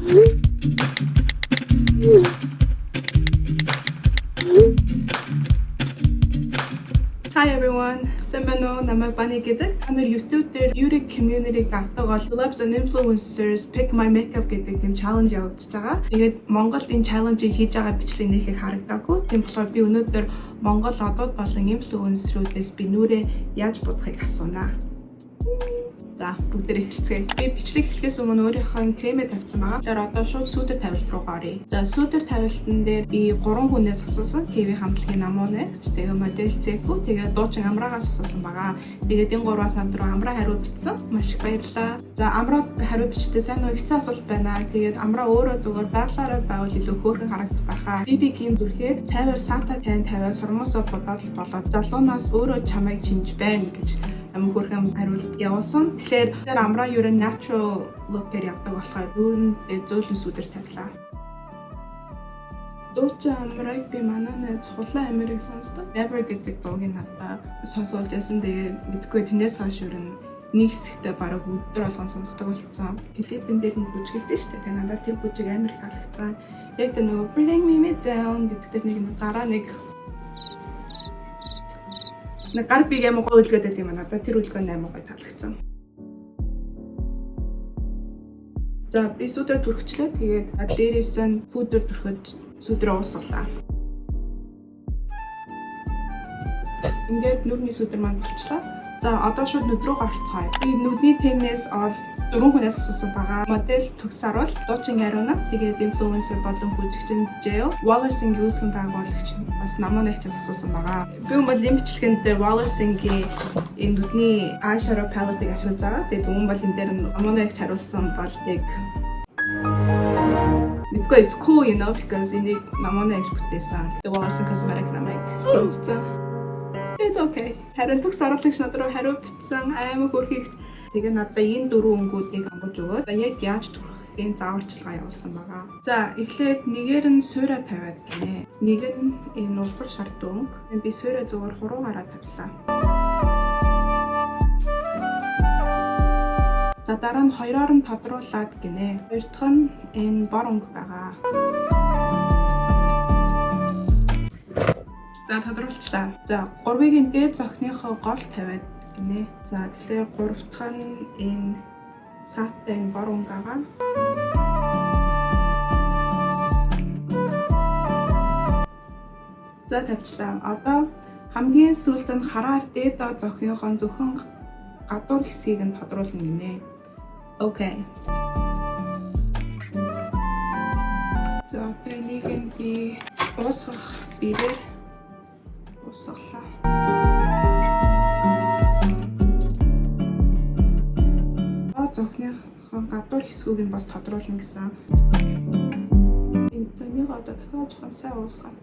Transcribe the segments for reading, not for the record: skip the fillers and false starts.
Hi everyone, Sembano намайг Bani гэдэг. Та нар YouTube дээр Beauty community-г дагдаг Celebs and Influencers Pick My Makeup гэдэг тийм challenge явагдаж байгаа. Тэгээд Монголд энэ challenge-ийг хийж байгаа бичлэг нэрхийг харагдаагүй. Тийм болохоор би өнөөдөр Монгол одод болон influencer-уудээс би нүрээ яаж будахыг асуунаа. За, бүгдээ эхэлцгээе. Би бичлэг эхлэхээс өмнө өөрийнхөө кремээ тавьсан байгаа. Тэгэхээр одоо шууд сүүдэр тавилт руу оръё. За, сүүдэр тавилтан дээр би 3 хүнээс асуусан. КВ хамтлагийн намуунэ. Тэгээ модель Зэку, тэгээ дуучин Амраагаас асуусан байгаа. Тэгээд энэ гурваас над руу Амраа хариу бичсэн. Маш их баярлалаа. За, Амраа хариу бичтээ сайн уу? Хэцүү асуулт байна. Тэгээд Амраа өөрөө зүгээр байглаараа байвал илүү хөөрхөн харагдах байхаа. BB-гийн дүрхээр цайвар сата тань тавиа сурмуусаа бодоод болоод залуунаас өөрөө чамайг чинж байна гэж хөрхөн хариулт явуулсан. Тэгэхээр Амраа ер нь natural look-ээр явдаг болохоор ер нь зөөлөн сүдэр тавилаа. Дуучин Амрааг би манай найз Хулан Америк сонсдог. Never гэдэг дууг надад сонсуулж ясан. Тэгээд мэдгүй тэрнээс хойш ер нь нэг хэсэгтээ бараг өдөр болгон сонсдог болсон. Клипэн дээр нь бүжгэлдэж штэ. Тэгээд надад тэр бүжиг амар их таалагдсан. Яг тэр нөгөө Bring Me Down гэдэг нэг гараа нэг гар биг амар гоё үлгээд байт юм надад тэр үлгөө 8 гоё таалагдсан. За би сүдэр түрхчлээ. Тэгээд дээрээс нь пудер түрхэж сүдрээ уусгалаа. Ингээд нүдний сүдэр маань болчлаа. За одоо шууд нүд рүү гарцгаая. Би нүдний тэнээс ол 4 хүнээс асуусан байгаа. Модель Төгсаруул, дуучин Аруна, тэгээд influencer болон бүжигчин Jail, Waller's-ийн үүсгэн байгуулагч бас намын нэгчээс асуусан байгаа. Би бол энэ бичлэгэн дээр Waller's-ийн энэ нүдний eyeshadow palette-ийг ашиглаж байгаа. Тэгээд өмнө бол энэ дээр намын нэгч хариулсан бол яг мэдгүй it's cool you know because энийг намын нэгч бүтээсэн. The Waller's-ийн cosmetic намайг сонцсон. It's okay. Харин Төгсаруулагч над руу хариу бичсэн аймаг хөрхийгч. Тэгээ надад энэ 4 өнгүүдийг ангаж өгөөд яг яаж түрхэхийн зааварчилгаа явуулсан байгаа. За эхлээд нэгээр нь суурай тавиад гинэ. Нэг нь энэ улбар шарт өнгө. Би суурай зүгээр хуруугаараа тавилаа. За дараа нь хоёроор нь тодруулаад гинэ. Хоёр дахь нь энэ бор өнгө байгаа. За тодруулчлаа. За 3-ыг дээд зохиныхоо гол тавиад гинэ. За тэгэхээр 3 дахь нь энэ сааттай энэ бор өнгө байгаа. За тавьчлаа. Одоо хамгийн сүүлд нь хараар дээд зохиныхоо зөвхөн гадуур хэсгийг нь тодруулна гинэ. Окей. За энийг нь би уусгах бэлээ. Усгалаа. Зохиныхон гадуур хэсгүүг нь бас тодруулна гэсэн. Энэ зэнийг одоо дахиад жоохон сайн уусгах.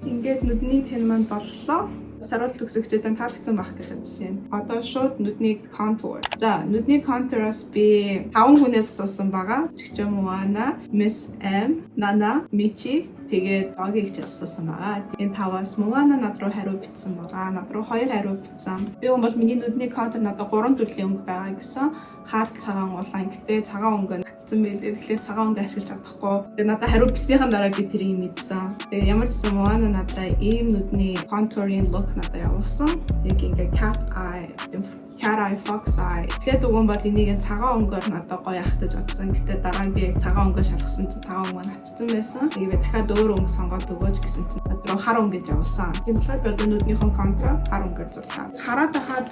Ингээд нүдний тэн маань боллоо. Саруулт төгсөгчдөө таалагдсан байх гэж байна. Одоо шууд нүдний contour. За нүдний contour-аас би 5 хүнээс асуусан байгаа. Чигчээ Муана, Miss M, Nana, Michi тэгээд догийн хч асуусан байгаа. Энэ 5-аас Муана над руу хариу бичсэн байгаа. Над руу 2 хариу бичсэн. Би бол миний нүдний contour надад 3 төрлийн өнгө байгаа гэсэн. Хард цагаан улаан гэдэг цагаан өнгө татсан байлээ. Тэгэхээр цагаан өнгө ашиглаж чадахгүй. Тэгээ надад хариу бичснийхэн дараа би тэрийг мэдсэн. Тэгээ ямар ч юм Муана надад ийм нүдний contouring look надад явуулсан. Яг ингээ cat eye, fox eye. Тэгээд уг нь бол энийг цагаан өнгөөр надад гоё ахтаж бодсон. Гэтэ дараа нь би цагаан өнгөө шалгасан чинь цагаан өнгө натцсан байсан. Тэгээд дахиад өөр өнгө сонгоод өгөөч гэсэн чинь надад хар өнгө гэж явуулсан. Тийм болохоор би одоо нүднийхэн контур хар өнгөөр зурлаа. Хараад хахад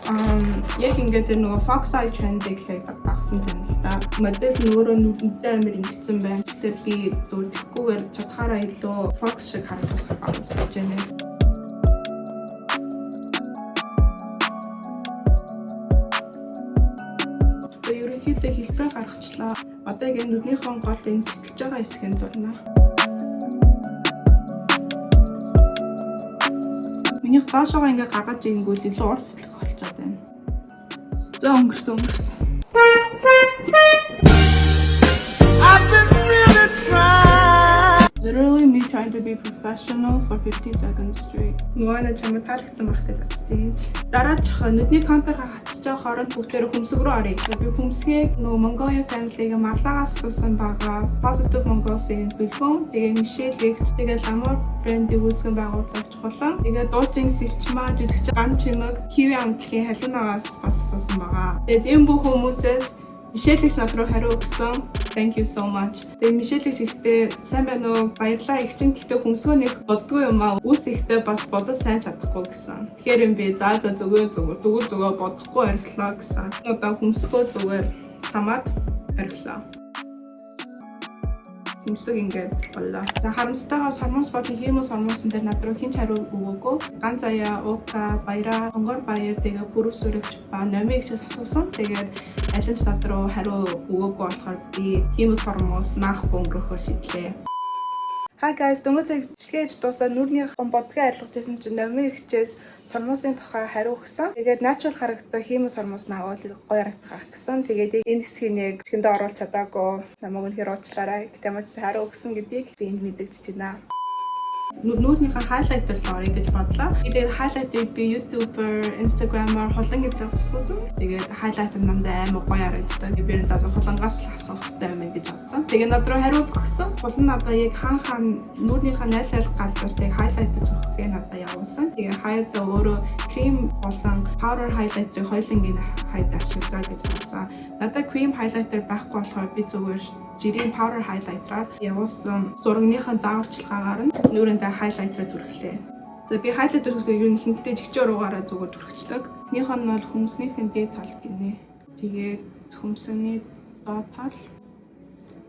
яг ингээ тэр нөгөө fox eye trend-ийг дагсан юм л да. Модель нь өөрөө нүдэнтэй амар ингэсэн байна. Тэгэхээр би зөв тэгхгүйгээр чадхаараа илүү fox шиг харагдах гэж байна. Ерөнхийдөө хэлбэрээ гаргачлаа. Одоо яг нүднийхэн гол энэ сэтэлж байгаа хэсгийг зурнаа. Миний доошоо ингээ гаргаж ингүүл илүү урт сэтэлх болчиход байна. За өнгөрсөн. Literally me trying to be professional. Professional for 15 seconds straight. Муана чамд таалагдсан байх гэж бодож байна. Дараачих нүдний контураа хатчих хооронд бүгдээр хөмсг рүү оръё. Би хөмсгийг нөгөө Mongolian family-г марлагаас асуусан байгаа. Positive Mongols-ийн дүлгэн, тэгээ Мишелийг, тэгээ Ламор брендийг үүсгэн байгуулагч болон тэгээ дуучин сэрчмаа жүжигч ган чимэг Kiwi амтлагийн халуунагаас бас асуусан байгаа. Тэгээд энэ бүх хүмүүсээс Мишелийг над руу хариу өгсөн. Thank you so much. Тэгээ Мишелийг ихтэй сайн байна уу? Баярлалаа. Их чинь гэхдээ хөмсгөө нэг болдгүй юм аа. Үс ихтэй бас бодож сайн чадахгүй гэсэн. Тэгэхээр юм би зүгээр бодохгүй орхилоо гэсэн. Одоо хөмсгөө зүгээр самаад орхилоо. Хөмсөг ингээд боллоо. За харамсалтайгаа сормос болон хиймус сормосон дээр над руу хинч хариу өгөөгүй. Ган заяа, Ука, Баяра, Хонгор баяр тэгээ бүрс үрэгч ба номигч асуусан. Тэгээд аль нь над руу хариу өгөөгүй болохоор би хиймус сормос наахгүй өнгөрөхөөр шийдлээ. Hi guys, дөнгөж цаг бичлэгэж дуусаад нүрийн бодгээ арилгаж байсан чинь номын ихчээс сормосын тухай хариу өгсөн. Тэгээд natural харагдах хиймус сормос наавал гоё харагдах гэсэн. Тэгээд энэ хэсгийг чихэндээ оруулах чадаагүй. Намайг үнэхээр уучлаарай. Гэтэмж хариу өгсөн гэдгийг би энд мэдэгдэж байна. Нүрийнхээ хайлайтер л орё гэж бодлоо. Тэгээд хайлайтыг би YouTuber, Instagrammer хулан гэдрээс асуусан. Тэгээд хайлайтер намдаа амар гоё харагддаг. Би энэ дасаа хулангаас л асуух хэрэгтэй юм гэж бодсон. Тэгээд над руу хариу өгсөн. Хулан надаа яг хаан нүрийнхээ найлал газар тэгээд хайлайтер төрөхөө надаа явуулсан. Тэгээд хайлтаа өөрөө крем болон powder хайлайтерыг хоёулангийн хайд ашиглаа гэж бодсон. Надад крем хайлайтер байхгүй болохоор би зүгээр жирийн powder highlighter-аар явуулсан зурагныхаа зааварчилгаагаар нь нүрэндээ highlighter түрхлээ. За би highlighter түрхсээ юу нэгэнтэй жигчээр угаараа зүгээр түрхчдэг. Эхнийх нь бол хөмснийхэн дээд тал гинэ. Тэгээд хөмсөний доод тал.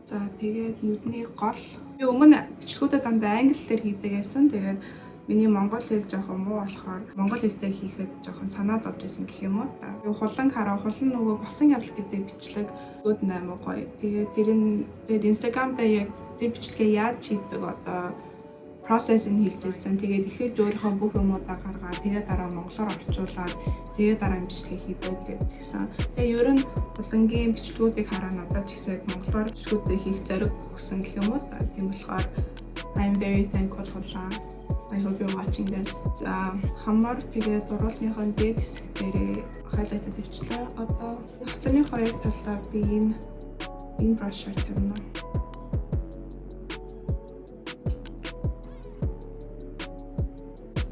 За тэгээд нүдний гол. Би өмнө бичлэгүүдэд дандаа англи хэлээр хийдэг байсан. Тэгээд миний монгол хэл жоохон муу болохоор монгол хэлээр хийхэд жоохон санаа зовж исэн гэх юм уу. Би хулан нөгөө босон явдал гэдэг бичлэг үүд 8 гоё. Тэгээд Instagram дээр яг тэр бичлэгээ яаж хийдэг одоо process-ыг хэлжсэн. Тэгээд ихэж өөрийнхөө бүх юмудаа гаргаад тэгээд дараа монголоор орчуулад тэгээд дараа нь бичлэгээ хийдэг гэсэн. Тэгээд ер нь хулангийн бичлэгүүдийг хараа надад ч гэсэн монголоор бичлэгүүдээ хийх зориг өгсөн гэх юм уу. Тийм болохоор I'm very thankful хулаа. I hope you're watching this. За хамар тэгээд дуруулгынхаа дээд хэсэг дээр хайлайтад өвчлээ. Одоо хацны хоёр талаа би энэ brush-аар тавина.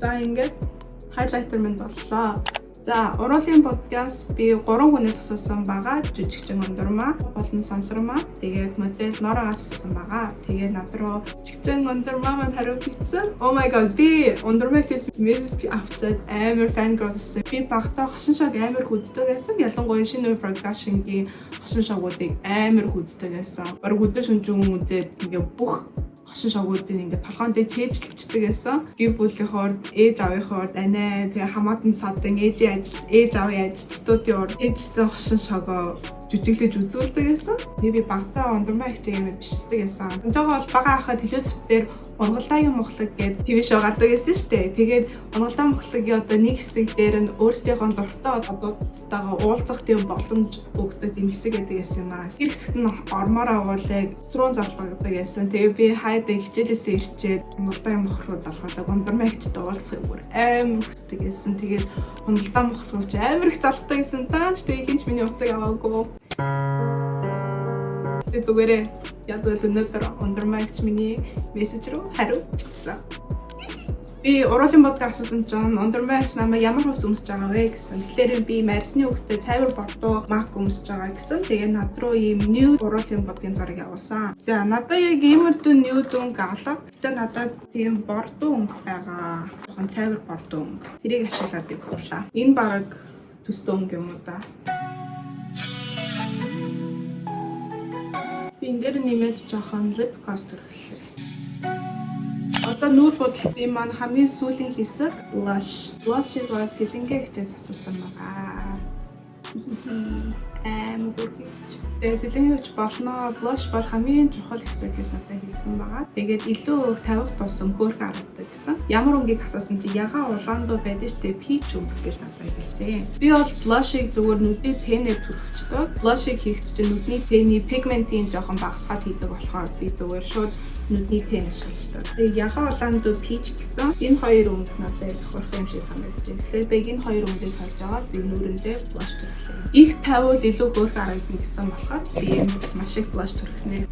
За ингээд хайлайтер минь боллоо. За уруулын подкаст би 3 хүнээс асуусан байгаа. Жүжигчин Ондурмаа, болон Сансармаа, тэгээд модель Норогоос асуусан байгаа. Тэгээд над руу жүжигчин Ондурмаа маань хариу бичсэн. Oh my god, би Ондурмааг тийм message авчаад амар fangirl гэсэн. Би багтаа хошин шог амар хүздэг байсан. Ялангуяа шинэ production-гийн хошин шогуудыг амар хүздэг байсан. Бараг өдөр шөнөжин үзээд ингээ бүх хошин шогуудыг ингээд толгоон дээр чэйжлэлцдэг байсан. Гэр бүлийнхоор ээж аавынхоор анаа тэгээ хамаатан садан ээж аавын ажилчдуудын урд ээжсэн хошин шогоо жүжиглэж үзүүлдэг байсан. Тэгээ би багтаа Ондурмаа хичээг юм бичлдэг байсан. Онжоогоо бол бага хахад телевизээр Унгалдагийн мухлаг гэдэг ТV шоу гардаг байсан шүү дээ. Тэгээд Унгалдагийн мухлагийн одоо нэг хэсэг дээр нь өөрсдийнхөө дуртай одуудтайгаа уулзах тийм боломж өгдөг тийм хэсэг гэдэг байсан юм аа. Тэр хэсэгт нь ормороо уулыг зурун залгадаг байсан. Тэгээ би хайдаа хичээлээсээ ирчээд Унгалдагийн мух руу залгадаг. Ондурмаа хичээд уулзах бүр амар хүсдэг байсан. Тэгээд Унгалдагийн мух руу ч амар их залгадаг байсан. Таач тэгээ хинч миний уцаг аваагүй. Тэгээд зүгээрээ ядвал өнөөдөр Ондурмаагч миний мессеж рүү хариу бичсэн. Би уруулын подкаст асуусан чинь Ондурмаагч намайг ямар хувц өмсөж байгаа вэ гэсэн. Тэгэхээр би Марсны хөвгтөө цайвар бордоо мак өмсөж байгаа гэсэн. Тэгээ над руу ийм nude уруулын подкийн зургийг авсан. За надад яг иймэр дүү nude өнгө алга. Гэтэ надад тийм бордоо өнгө байгаа. Жохон цайвар бордоо өнгө. Тэрийг ашиглаад би гурлаа. Энэ бараг төстэй өнгө юм уу да. Би энэ дээр нэмээд жоохон lip gloss төрхлөө. Одоо нүүр бодол би маань хамгийн сүүлийн хэсэг blush. Blush-ийг сэлэнгэ хичээс асуусан байгаа. Бүрхийч. Тэгээ сэлэнгийч болно. Blush бол хамгийн чухал хэсэг гэж надад хэлсэн байгаа. Тэгээд илүү өг тавих тусам хөөрхөн харагддаг гэсэн. Ямар өнгийг асуусан чи ягаа улаандуу байдаг штэ peach өнгө гэж надад хэлсэн. Би бол blush-ыг зүгээр нүдний тэнээр түрхчихдэг. Blush-ыг хийх чинь нүдний тэний пигментийн жоохон багасгаад хийдэг болохоор би зүгээр шууд нүдний тэн ашигладаг. Тэгээд ягаа улаандуу peach гэсэн энэ хоёр өнгө надад тохирох юм шиг санагдаж байна. Тэгэхээр би энэ хоёр өнгөийг харж аваад би нүрэндээ blush түрхлээ. Их тавиул илүү хөөрхөн харагдана гэсэн болохоор би маш их blush түрхнэ.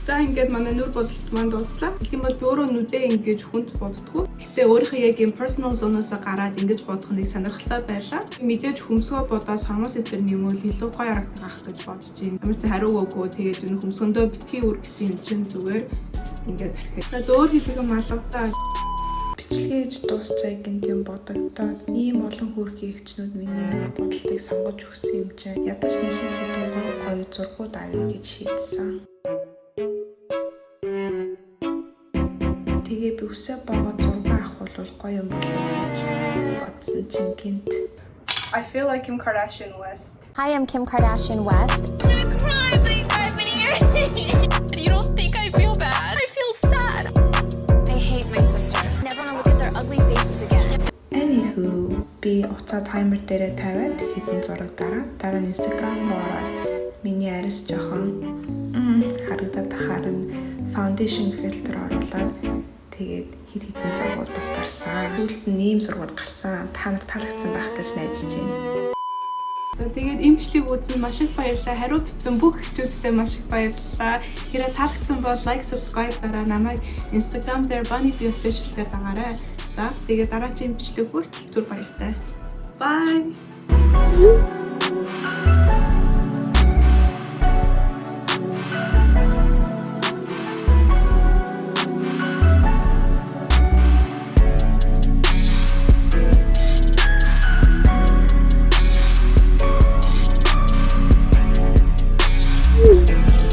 За ингээд манай нүр бодолт маань дууслаа. Тэгэх юм бол би өөрөө нүдээ ингэж хүнд боддгоо. Гэтэ өөрийнхөө яг юм personal zone-оос гараад ингэж бодох нэг сонирхолтой байлаа. Мэдээж хөмсгөө бодоод сонгос өдр нэмвэл илүү гоё харагдах ах гэж бодож байна. Ямарсан хариу өгөө тэгээд энэ хөмсгөндөө битгий үр гэсэн юм чинь зүгээр ингээд тархив. Зөөр хэлэг юм алгадаа бичлэгээж дуусчаа гэнт юм бодогдоод ийм олон хүүргийн эгчнүүд миний бодолтыг сонгож өгсөн юм чинь ядаж нэг хэдэн гоё зургууд авъя гэж шийдсэн. Тэгээ би үсээ богоо зураг авах бол гоё юм болж бодсон чинь гинт. I feel like Kim Kardashian West. Hi, I'm Kim Kardashian West. I'm gonna cry, please, 5 minutes. You don't think I feel bad? I feel sad. I hate my sisters. Never want to look at their ugly faces again. Anywho, би уцаа таймер дээрээ тавиад хэдэн зураг дараа нь Instagram руу ороод миний арьс жоохон харагдаад харин foundation filter оруулаад тэгээд хэдэн зургууд бас гарсан. Сүүлд нь ийм зургууд гарсан. Та нар таалагдсан байх гэж найдаж байна. За тэгээд эмчлэг үзэн маш их баярлалаа. Хариу бичсэн бүх эхчүүдтэй маш их баярлалаа. Хэрэг таалагдсан бол like, subscribe дараа намайг Instagram дээр Bunny Bee Official дээр дагаарай. За тэгээд дараагийн эмчлэг хүртэл түр баяртай. Bye.